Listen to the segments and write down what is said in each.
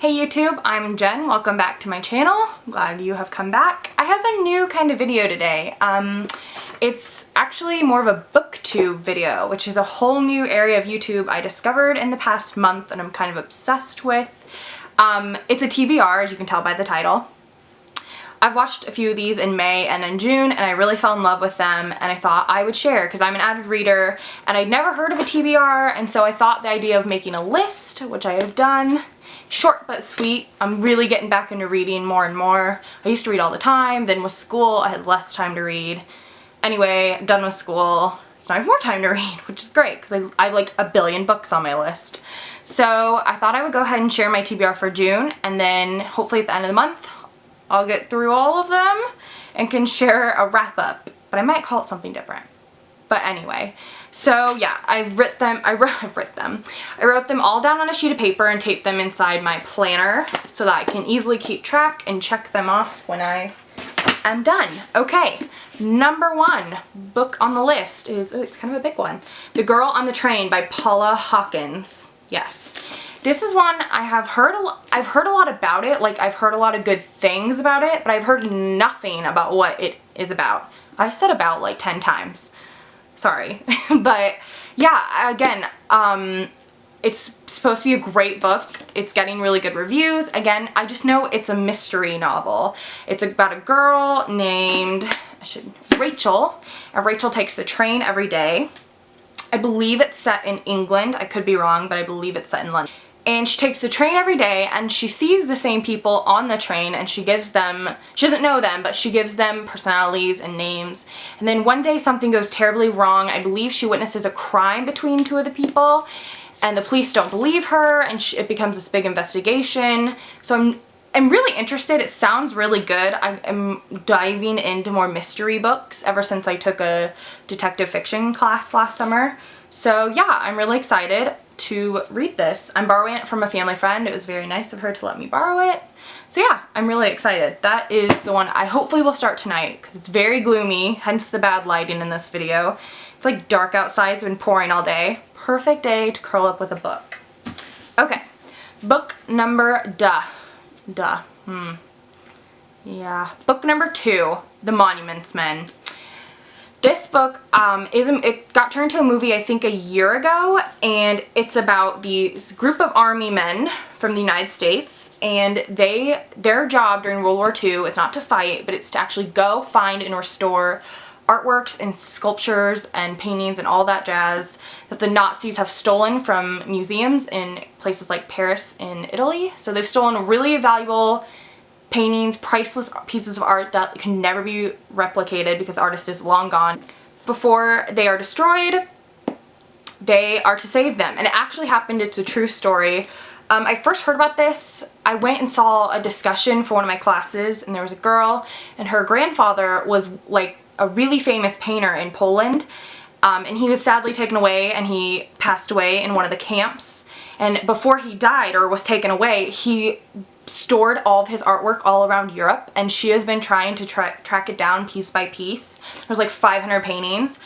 Hey YouTube, I'm Jen. Welcome back to my channel. I'm glad you have come back. I have a new kind of video today. It's actually more of a booktube video, which is a whole new area of YouTube I discovered in the past month and I'm kind of obsessed with. It's a TBR, as you can tell by the title. I've watched a few of these in May and in June and I really fell in love with them and I thought I would share because I'm an avid reader and I'd never heard of a TBR, and so I thought the idea of making a list, which I have done, short but sweet. I'm really getting back into reading more and more. I used to read all the time, then with school I had less time to read. Anyway, I'm done with school, so now I have more time to read, which is great because I have like a billion books on my list. So I thought I would go ahead and share my TBR for June, and then hopefully at the end of the month I'll get through all of them and can share a wrap up, but I might call it something different. But anyway, so yeah, I wrote them all down on a sheet of paper and taped them inside my planner so that I can easily keep track and check them off when I am done. Okay, number one book on the list is, oh, it's kind of a big one, The Girl on the Train by Paula Hawkins. Yes. This is one I've heard a lot about it, like I've heard a lot of good things about it, but I've heard nothing about what it is about. I've said about like 10 times. Sorry. But yeah, again, it's supposed to be a great book. It's getting really good reviews. Again, I just know it's a mystery novel. It's about a girl named Rachel, and Rachel takes the train every day. I believe it's set in England. I could be wrong, but I believe it's set in London. And she takes the train every day and she sees the same people on the train and she gives them, she doesn't know them, but she gives them personalities and names. And then one day something goes terribly wrong. I believe she witnesses a crime between two of the people and the police don't believe her, and it becomes this big investigation. So I'm really interested. It sounds really good. I'm diving into more mystery books ever since I took a detective fiction class last summer. So yeah, I'm really excited to read this. I'm borrowing it from a family friend. It was very nice of her to let me borrow it. So yeah, I'm really excited. That is the one I hopefully will start tonight because it's very gloomy, hence the bad lighting in this video. It's like dark outside. It's been pouring all day. Perfect day to curl up with a book. Okay, book number book number 2, The Monuments Men. This book it got turned into a movie I think a year ago, and it's about these group of army men from the United States, and their job during World War II is not to fight, but it's to actually go find and restore artworks and sculptures and paintings and all that jazz that the Nazis have stolen from museums in places like Paris and Italy. So they've stolen really valuable paintings, priceless pieces of art that can never be replicated because the artist is long gone. Before they are destroyed, they are to save them. And it actually happened. It's a true story. I first heard about this. I went and saw a discussion for one of my classes, and there was a girl and her grandfather was like a really famous painter in Poland. And he was sadly taken away and he passed away in one of the camps. And before he died or was taken away, he stored all of his artwork all around Europe, and she has been trying to track it down piece by piece. There's like 500 paintings,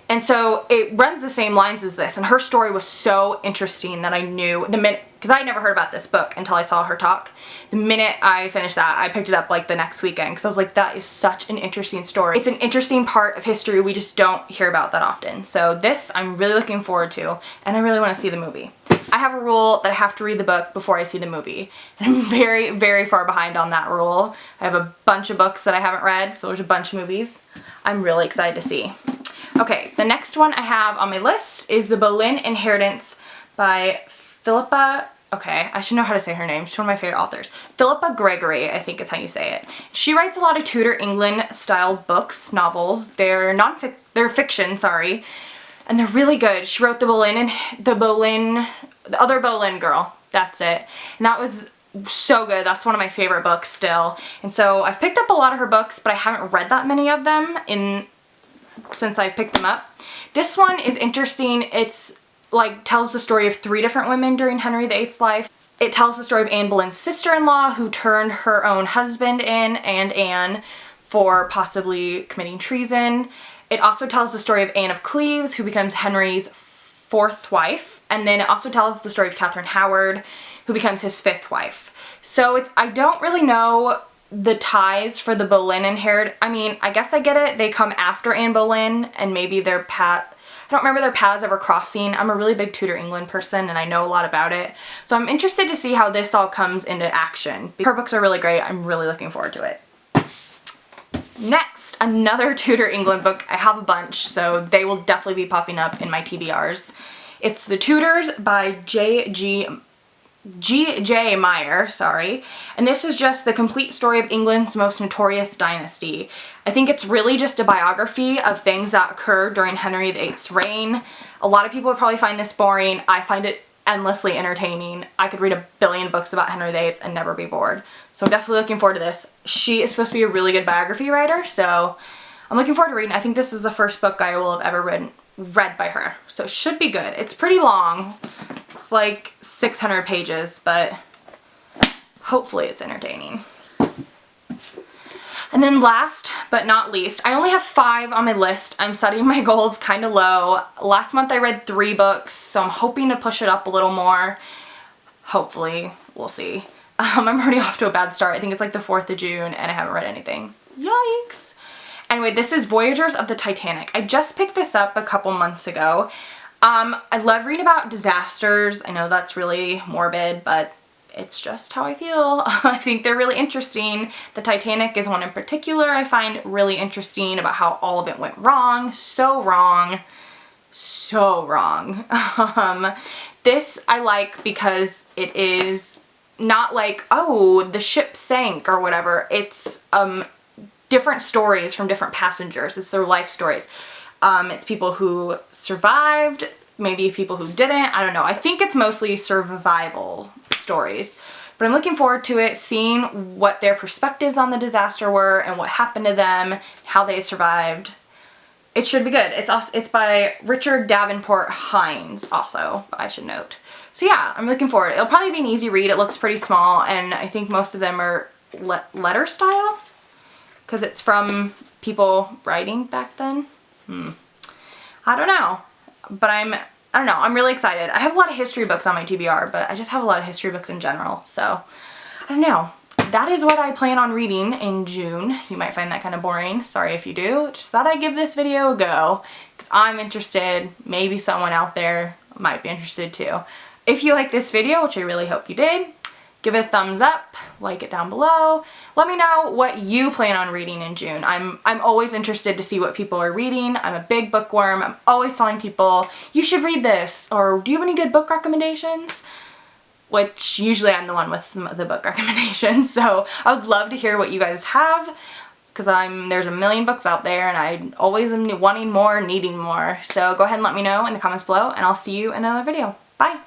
and so it runs the same lines as this, and her story was so interesting that I knew the minute, because I never heard about this book until I saw her talk. The minute I finished that, I picked it up like the next weekend because I was like, that is such an interesting story. It's an interesting part of history we just don't hear about that often. So this I'm really looking forward to, and I really want to see the movie. I have a rule that I have to read the book before I see the movie, and I'm very, very far behind on that rule. I have a bunch of books that I haven't read, so there's a bunch of movies I'm really excited to see. Okay, the next one I have on my list is The Boleyn Inheritance by Philippa. Okay, I should know how to say her name. She's one of my favorite authors. Philippa Gregory, I think is how you say it. She writes a lot of Tudor England style books, novels. They're fiction, sorry. And they're really good. She wrote The Other Boleyn Girl. That's it. And that was so good. That's one of my favorite books still. And so I've picked up a lot of her books, but I haven't read that many of them since I picked them up. This one is interesting. It's like tells the story of 3 different women during Henry VIII's life. It tells the story of Anne Boleyn's sister-in-law who turned her own husband in, and Anne, for possibly committing treason. It also tells the story of Anne of Cleves, who becomes Henry's 4th wife. And then it also tells the story of Catherine Howard, who becomes his 5th wife. So I don't really know the ties for the Boleyn Inheritance. I mean, I guess I get it. They come after Anne Boleyn, and maybe I don't remember their paths ever crossing. I'm a really big Tudor England person and I know a lot about it. So I'm interested to see how this all comes into action. Her books are really great. I'm really looking forward to it. Next, another Tudor England book. I have a bunch, so they will definitely be popping up in my TBRs. It's The Tutors by G.J. Meyer, and this is just the complete story of England's most notorious dynasty. I think it's really just a biography of things that occurred during Henry VIII's reign. A lot of people would probably find this boring. I find it endlessly entertaining. I could read a billion books about Henry VIII and never be bored. So I'm definitely looking forward to this. She is supposed to be a really good biography writer, so I'm looking forward to reading. I think this is the first book I will have ever read by her, so it should be good. It's pretty long. It's like 600 pages, but hopefully it's entertaining. And then last but not least, I only have 5 on my list. I'm setting my goals kind of low. Last month I read 3 books, so I'm hoping to push it up a little more. Hopefully, we'll see. I'm already off to a bad start. I think it's like the 4th of June and I haven't read anything. Yikes! Anyway, this is Voyagers of the Titanic. I just picked this up a couple months ago. I love reading about disasters. I know that's really morbid, but it's just how I feel. I think they're really interesting. The Titanic is one in particular I find really interesting about how all of it went wrong. So wrong. So wrong. This I like because it is not like, oh, the ship sank or whatever. It's different stories from different passengers. It's their life stories. It's people who survived, maybe people who didn't. I don't know. I think it's mostly survival stories. But I'm looking forward to it, seeing what their perspectives on the disaster were and what happened to them, how they survived. It should be good. It's by Richard Davenport-Hines also, I should note. So yeah, I'm looking forward. It'll probably be an easy read. It looks pretty small, and I think most of them are letter style, because it's from people writing back then. I don't know, but I don't know, I'm really excited. I have a lot of history books on my TBR, but I just have a lot of history books in general, so I don't know. That is what I plan on reading in June. You might find that kind of boring. Sorry if you do. Just thought I'd give this video a go, because I'm interested. Maybe someone out there might be interested too. If you like this video, which I really hope you did, give it a thumbs up, like it down below. Let me know what you plan on reading in June. I'm always interested to see what people are reading. I'm a big bookworm. I'm always telling people, you should read this, or do you have any good book recommendations? Which usually I'm the one with the book recommendations. So I would love to hear what you guys have, because there's a million books out there and I always am wanting more, needing more. So go ahead and let me know in the comments below, and I'll see you in another video. Bye!